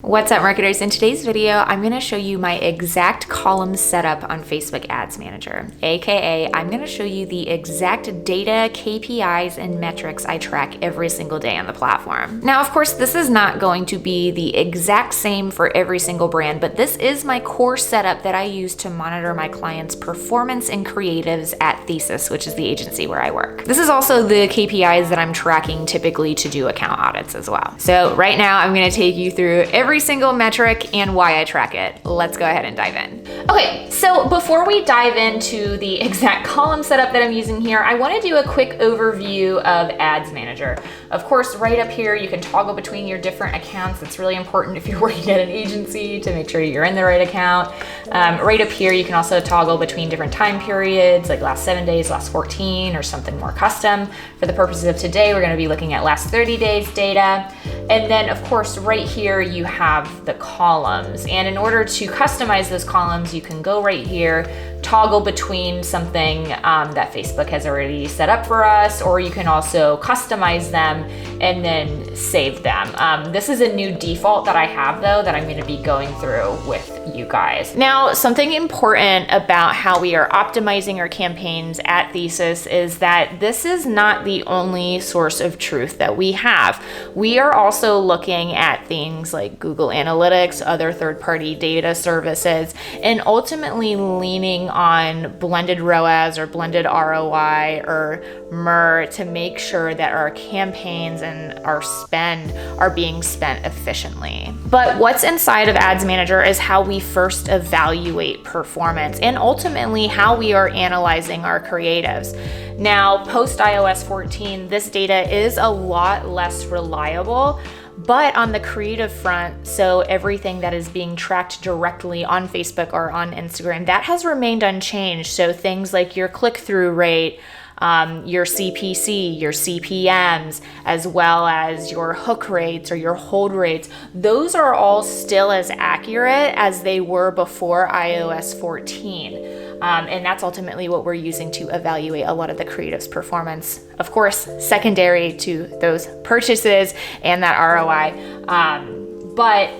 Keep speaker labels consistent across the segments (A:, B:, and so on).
A: What's up, marketers? In today's video, I'm going to show you my exact column setup on Facebook Ads Manager, aka I'm going to show you the exact data, KPIs, and metrics I track every single day on the platform. Now, of course, this is not going to be the exact same for every single brand, but this is my core setup that I use to monitor my clients' performance and creatives at Thesis, which is the agency where I work. This is also the KPIs that I'm tracking typically to do account audits as well. So right now, I'm going to take you through every single metric and why I track it. Let's go ahead and dive in. Okay, so before we dive into the exact column setup that I'm using here, I want to do a quick overview of Ads Manager. Of course, right up here, you can toggle between your different accounts. It's really important if you're working at an agency to make sure you're in the right account. Right up here, you can also toggle between different time periods, like last 7 days, last 14, or something more custom. For the purposes of today, we're going to be looking at last 30 days data. And then, of course, right here, you have the columns. And in order to customize those columns, you can go right here, toggle between something that Facebook has already set up for us, or you can also customize them and then save them. This is a new default that I have, though, that I'm going to be going through with you guys. Now, something important about how we are optimizing our campaigns at Thesis is that this is not the only source of truth that we have. We are also looking at things like Google Analytics, other third-party data services, and ultimately leaning on blended ROAS or blended ROI or MER to make sure that our campaigns and our spend are being spent efficiently. But what's inside of Ads Manager is how we first evaluate performance and ultimately how we are analyzing our creatives. Now, post iOS 14, this data is a lot less reliable. But on the creative front, so everything that is being tracked directly on Facebook or on Instagram, that has remained unchanged. So things like your click-through rate, your CPC, your CPMs, as well as your hook rates or your hold rates, those are all still as accurate as they were before iOS 14. And that's ultimately what we're using to evaluate a lot of the creative's performance. Of course, secondary to those purchases and that ROI. But,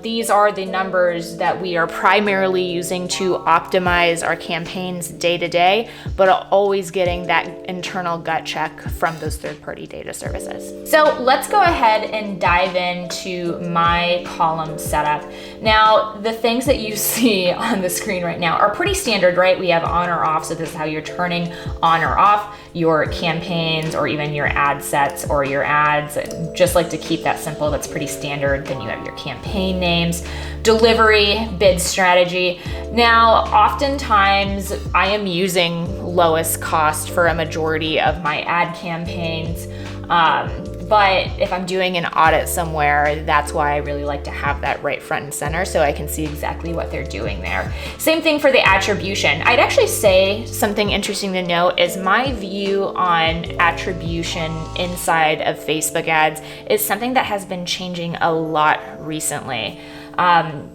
A: these are the numbers that we are primarily using to optimize our campaigns day to day, but always getting that internal gut check from those third-party data services. So let's go ahead and dive into my column setup. Now, the things that you see on the screen right now are pretty standard, right? We have on or off, so this is how you're turning on or off your campaigns or even your ad sets or your ads. Just like to keep that simple, that's pretty standard. Then you have your campaign names, delivery, bid strategy. Now, oftentimes I am using lowest cost for a majority of my ad campaigns. But if I'm doing an audit somewhere, that's why I really like to have that right front and center so I can see exactly what they're doing there. Same thing for the attribution. I'd actually say something interesting to note is my view on attribution inside of Facebook ads is something that has been changing a lot recently.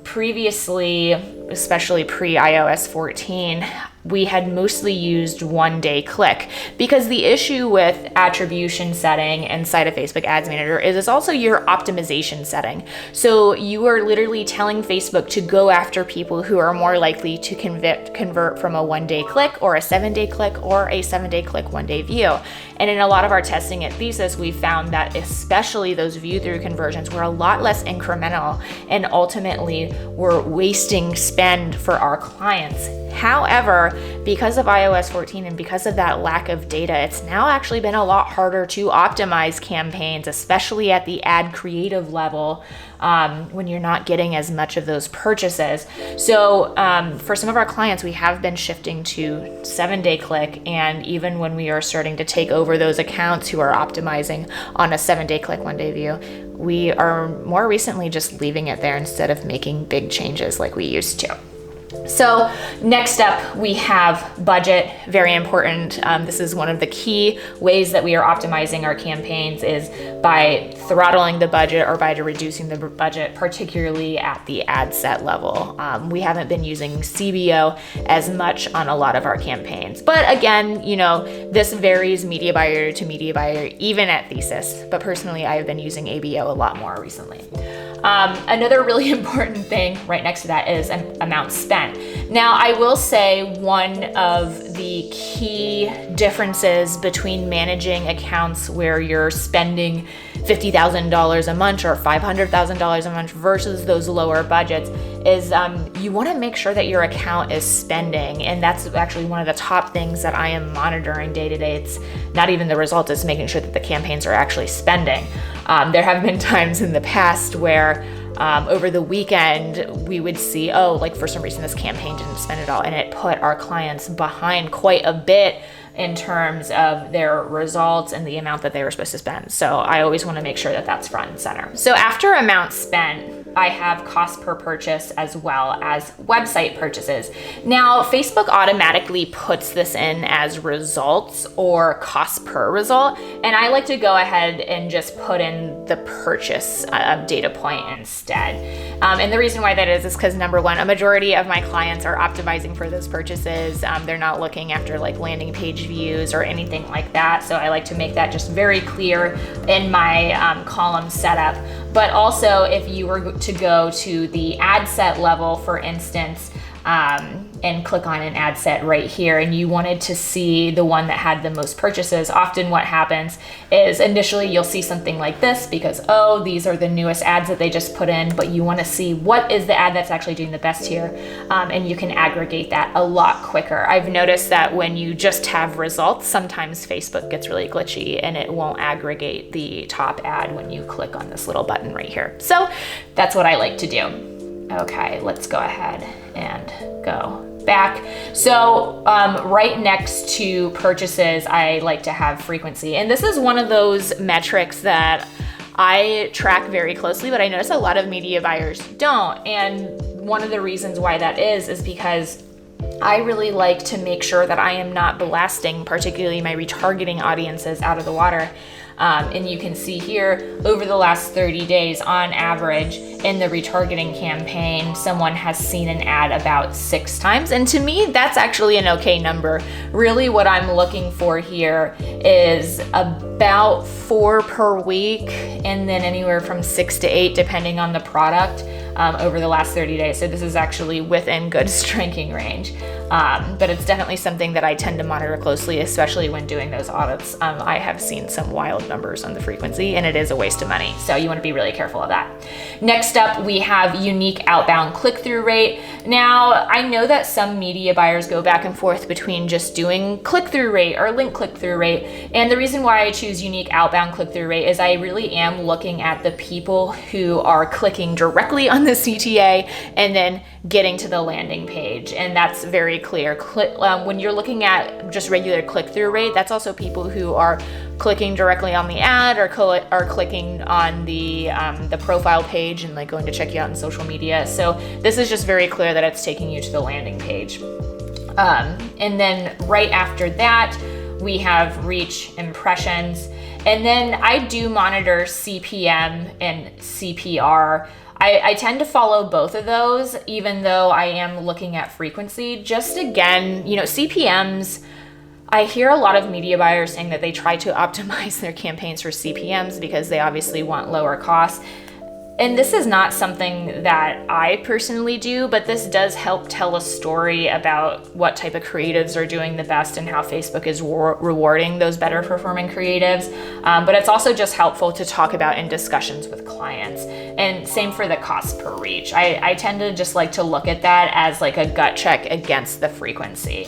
A: Previously, especially pre-iOS 14, we had mostly used one-day click because the issue with attribution setting inside of Facebook Ads Manager is it's also your optimization setting. So you are literally telling Facebook to go after people who are more likely to convert from a one-day click or a 7-day click or a 7-day click, one-day view. And in a lot of our testing at Thesis, we found that especially those view-through conversions were a lot less incremental and ultimately were wasting spend for our clients. However, because of iOS 14 and because of that lack of data, it's now actually been a lot harder to optimize campaigns, especially at the ad creative level, when you're not getting as much of those purchases. So for some of our clients, we have been shifting to 7-day click. And even when we are starting to take over those accounts who are optimizing on a 7-day click, one-day view, we are more recently just leaving it there instead of making big changes like we used to. So next up, we have budget, very important. This is one of the key ways that we are optimizing our campaigns is by throttling the budget or by reducing the budget, particularly at the ad set level. We haven't been using CBO as much on a lot of our campaigns. But again, this varies media buyer to media buyer, even at Thesis. But personally, I have been using ABO a lot more recently. Another really important thing right next to that is an amount spent. Now, I will say one of the key differences between managing accounts where you're spending $50,000 a month or $500,000 a month versus those lower budgets is you want to make sure that your account is spending. And that's actually one of the top things that I am monitoring day to day. It's not even the result, it's making sure that the campaigns are actually spending. There have been times in the past where over the weekend we would see, like for some reason this campaign didn't spend at all, and it put our clients behind quite a bit in terms of their results and the amount that they were supposed to spend. So I always want to make sure that that's front and center. So after amount spent, I have cost per purchase as well as website purchases. Now, Facebook automatically puts this in as results or cost per result, and I like to go ahead and just put in the purchase data point instead. And the reason why that is because number one, a majority of my clients are optimizing for those purchases. They're not looking after like landing page views or anything like that. So I like to make that just very clear in my column setup. But also if you were to go to the ad set level, for instance, and click on an ad set right here, and you wanted to see the one that had the most purchases, often what happens is initially you'll see something like this because, these are the newest ads that they just put in, but you want to see what is the ad that's actually doing the best here, and you can aggregate that a lot quicker. I've noticed that when you just have results, sometimes Facebook gets really glitchy and it won't aggregate the top ad when you click on this little button right here. So that's what I like to do. Okay, let's go ahead and go back. So right next to purchases, I like to have frequency. And this is one of those metrics that I track very closely, but I notice a lot of media buyers don't. And one of the reasons why that is because I really like to make sure that I am not blasting, particularly my retargeting audiences, out of the water. And you can see here, over the last 30 days, on average, in the retargeting campaign, someone has seen an ad about 6 times. And to me, that's actually an okay number. Really what I'm looking for here is about 4 per week, and then anywhere from 6 to 8, depending on the product, over the last 30 days. So this is actually within good striking range. But it's definitely something that I tend to monitor closely, especially when doing those audits. I have seen some wild numbers on the frequency, and it is a waste of money. So you want to be really careful of that. Next up, we have unique outbound click-through rate. Now, I know that some media buyers go back and forth between just doing click-through rate or link click-through rate. And the reason why I choose unique outbound click-through rate is I really am looking at the people who are clicking directly on the CTA and then getting to the landing page. And that's very clear. When you're looking at just regular click-through rate, that's also people who are clicking directly on the ad or clicking on the profile page and like going to check you out on social media. So this is just very clear that it's taking you to the landing page. And then right after that, we have reach, impressions, and then I do monitor CPM and CPR. I tend to follow both of those, even though I am looking at frequency. Just again, CPMs, I hear a lot of media buyers saying that they try to optimize their campaigns for CPMs because they obviously want lower costs. And this is not something that I personally do, but this does help tell a story about what type of creatives are doing the best and how Facebook is rewarding those better performing creatives. But it's also just helpful to talk about in discussions with clients. And same for the cost per reach. I tend to just like to look at that as like a gut check against the frequency.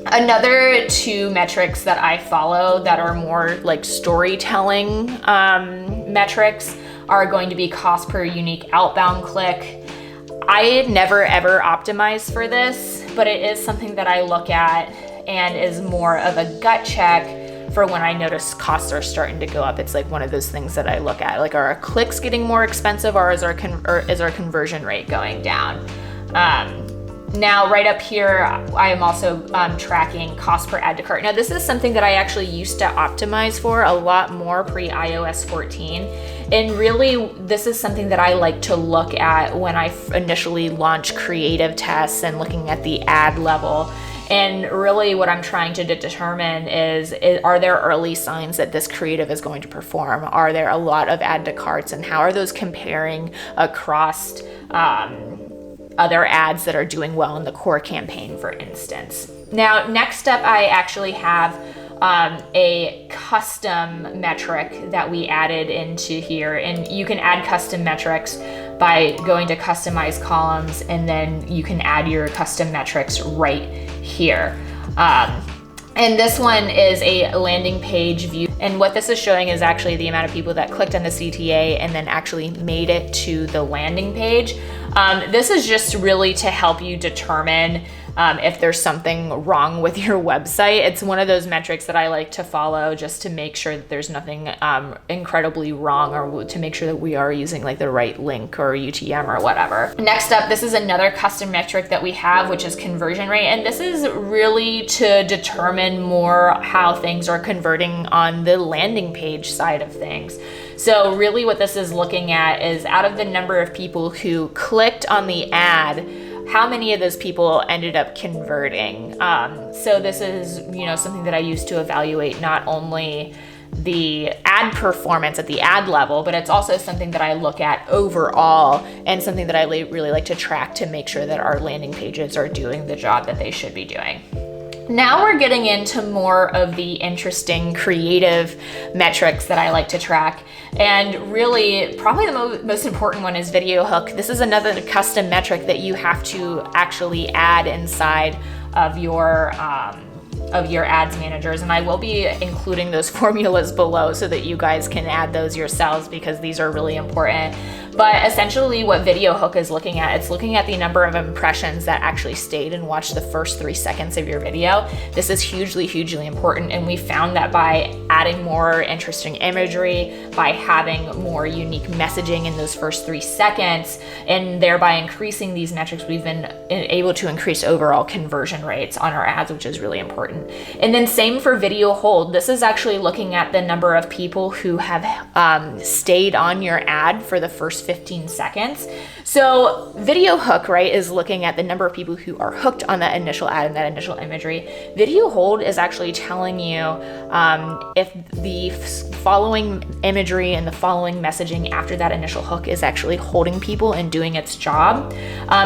A: Another 2 metrics that I follow that are more like storytelling metrics are going to be cost per unique outbound click. I never ever optimize for this, but it is something that I look at and is more of a gut check for when I notice costs are starting to go up. It's like one of those things that I look at, like, are our clicks getting more expensive, or is our conversion rate going down? Now, right up here, I am also tracking cost per add to cart. Now, this is something that I actually used to optimize for a lot more pre-iOS 14. And really, this is something that I like to look at when I initially launch creative tests and looking at the ad level. And really what I'm trying to determine is are there early signs that this creative is going to perform? Are there a lot of add to carts, and how are those comparing across other ads that are doing well in the core campaign, for instance? Now, next up, I actually have a custom metric that we added into here, and you can add custom metrics by going to customize columns, and then you can add your custom metrics right here. And this one is a landing page view. And what this is showing is actually the amount of people that clicked on the CTA and then actually made it to the landing page. This is just really to help you determine if there's something wrong with your website. It's one of those metrics that I like to follow just to make sure that there's nothing incredibly wrong, or to make sure that we are using like the right link or UTM or whatever. Next up, this is another custom metric that we have, which is conversion rate. And this is really to determine more how things are converting on the landing page side of things. So really what this is looking at is, out of the number of people who clicked on the ad, how many of those people ended up converting? So this is, something that I use to evaluate not only the ad performance at the ad level, but it's also something that I look at overall, and something that I really like to track to make sure that our landing pages are doing the job that they should be doing. Now we're getting into more of the interesting creative metrics that I like to track. And really, probably the most important one is video hook. This is another custom metric that you have to actually add inside of your ads managers. And I will be including those formulas below so that you guys can add those yourselves, because these are really important. But essentially what video hook is looking at, it's looking at the number of impressions that actually stayed and watched the first 3 seconds of your video. This is hugely, hugely important. And we found that by adding more interesting imagery, by having more unique messaging in those first 3 seconds, and thereby increasing these metrics, we've been able to increase overall conversion rates on our ads, which is really important. And then same for video hold. This is actually looking at the number of people who have stayed on your ad for the first 15 seconds. So video hook, right, is looking at the number of people who are hooked on that initial ad and that initial imagery. Video hold is actually telling you if the following imagery and the following messaging after that initial hook is actually holding people and doing its job.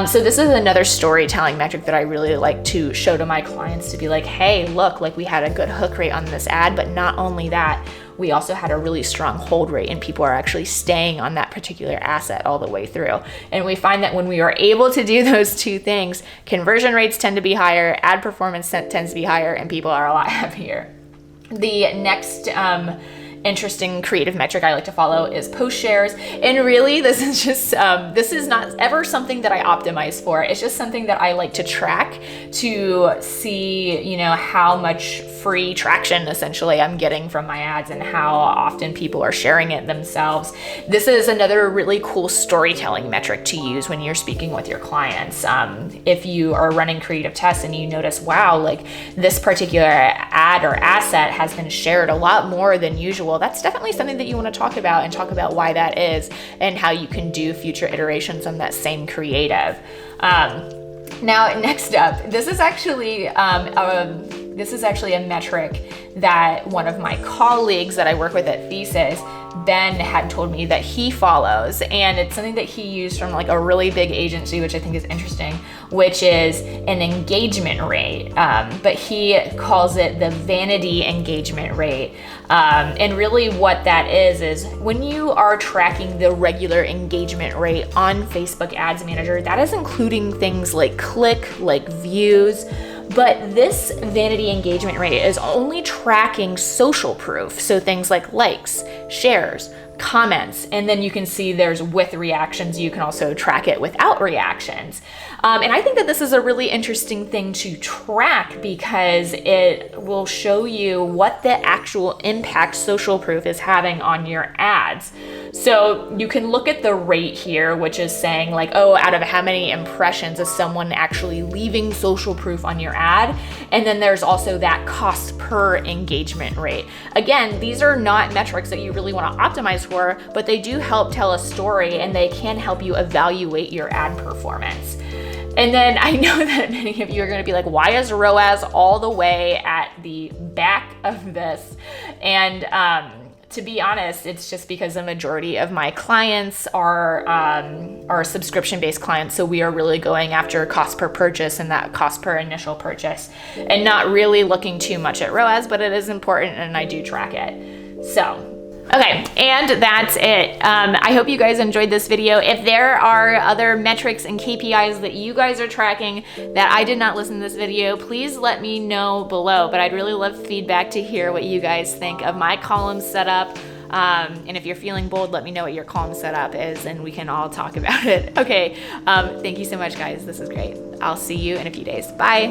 A: So this is another storytelling metric that I really like to show to my clients, to be like, hey, look, like we had a good hook rate on this ad, but not only that, we also had a really strong hold rate, and people are actually staying on that particular asset all the way through. And we find that when we are able to do those two things, conversion rates tend to be higher, ad performance tends to be higher, and people are a lot happier. The next interesting creative metric I like to follow is post shares. And really, this is just, this is not ever something that I optimize for. It's just something that I like to track to see, how much free traction essentially I'm getting from my ads and how often people are sharing it themselves. This is another really cool storytelling metric to use when you're speaking with your clients. If you are running creative tests and you notice, wow, like this particular ad or asset has been shared a lot more than usual, that's definitely something that you want to talk about, and talk about why that is and how you can do future iterations on that same creative. Now, next up, this is actually a metric that one of my colleagues that I work with at Thesis, Ben, had told me that he follows, and it's something that he used from like a really big agency, which I think is interesting, which is an engagement rate, but he calls it the Vanity engagement rate. And really what that is when you are tracking the regular engagement rate on Facebook Ads Manager, that is including things like click, like views. But this Vanity engagement rate is only tracking social proof. So things like likes, shares, comments, and then you can see there's with reactions. You can also track it without reactions. And I think that this is a really interesting thing to track, because it will show you what the actual impact social proof is having on your ads. So you can look at the rate here, which is saying like, oh, out of how many impressions is someone actually leaving social proof on your ad? And then there's also that cost per engagement rate. Again, these are not metrics that you really want to optimize for, but they do help tell a story and they can help you evaluate your ad performance. And then I know that many of you are gonna be like, why is ROAS all the way at the back of this? And to be honest, it's just because the majority of my clients are subscription-based clients. So we are really going after cost per purchase and that cost per initial purchase and not really looking too much at ROAS, but it is important and I do track it. So, okay, and that's it. I hope you guys enjoyed this video. If there are other metrics and KPIs that you guys are tracking that I did not listen to this video, please let me know below. But I'd really love feedback to hear what you guys think of my column setup. And if you're feeling bold, let me know what your column setup is and we can all talk about it. Okay, thank you so much, guys. This is great. I'll see you in a few days. Bye.